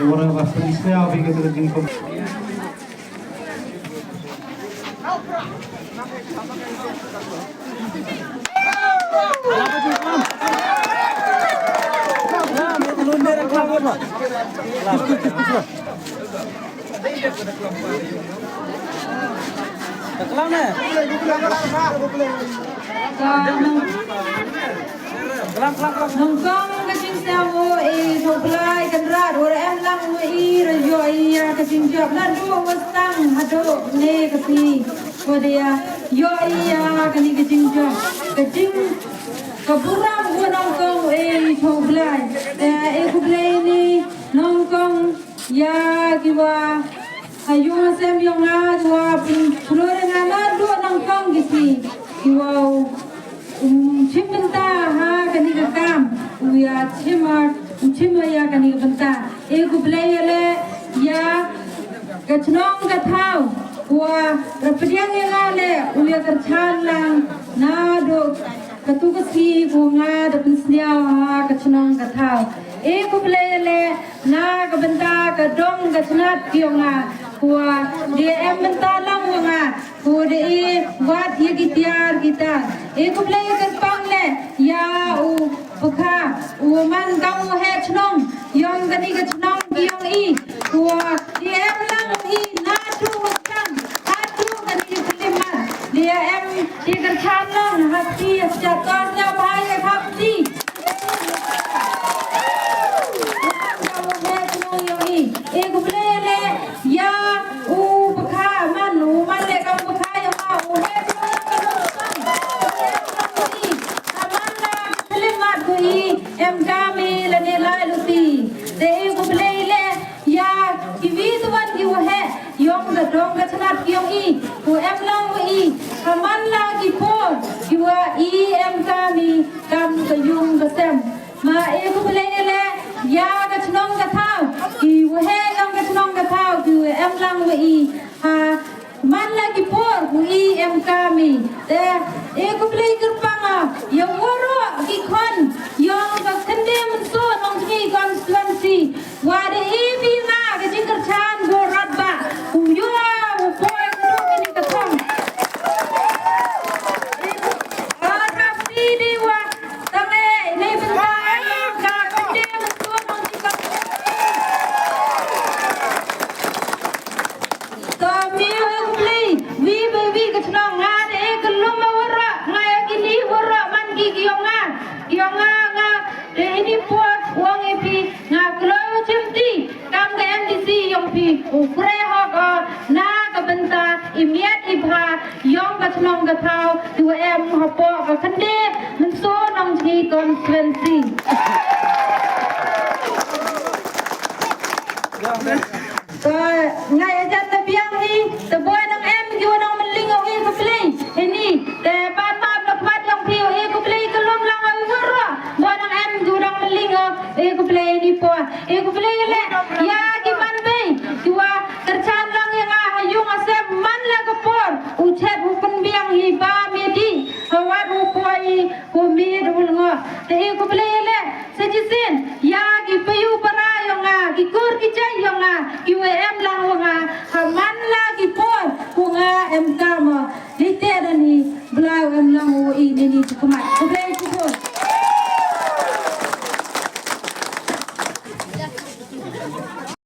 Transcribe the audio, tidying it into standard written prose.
Orang bahasa Islam bagi kita jengkol. Nongkong kasing sawo soplay kendrat ora em lang rajo kasing job ladu wastang hado ne kasi kodya yo kani kasing job kasing kaburang ko nongkong soplay kuplay ni nongkong ya kiwa ayung sem yung adwa pulore nga ladu nongkong gisi kiwa Chimenta ha kaniga kam uya chimaya kaniga banta ego blayale ya gachnong gathau wa rapdiang ngale uya karchalang nado katukasi bunga dapen sniaw ha gachnong gathau ego blayale na gabanta kadong gachnat kiyonga wa de banta lang nga Kude buat ye gitiar kita. Kublay kerpang le ya pekha man kamu he chnong yong gani ga chnong yong kuwa ye lang natu kan atu gani keliman dia dia kerchan lang hati sejatar nya bahaya hati. Kamu he chnong yong kublay le ya pekha man le kamu em kami la ne la luti te ko blele ya ki vid wan ki wo he yong da dong ga chnat yong ko em long haman la ki por ki wa em kami kam ka yung ga sem ma ko blele ya ga chnong ga thau ki wo he yong ga chnong ga thau ki em long ha man la ki por ku em kami te ko blele kerpanga yang woro ki khon yang bakende menso nong ni constituency wade ibi na ke jingkar chan go ratba yo poy no ni ka thong rapti diwa tame nei benda ka kende menso nong ni ka to mi play vi ka chnong nga de ka luma wara nga ki ni wara man ki yonga ini puas uang epi ngaklo cemti kam ke MDC yang pi ukre hok na ka benta imiat ibha yong ka chnong ka thau tu em hopo ka khande menso nong ji constituency ngai aja tabiang ni teboy nang em ki nang meling o ko play ini te pat pat yang pi ko play kelom lang ngoro boy nang em jurang melingo ko play ni po ko play le ya ki man be kiwa kerchan lang yang hayung asem man la ko por uchet pen biang hi ba me di hawat poi ko mi dul ngo te ko play le sejisin ya ki payu para yang ki kur ki chay yang ki we em lang nga haman la ki por ku nga em kama dite dani blau em lang ni ni kumat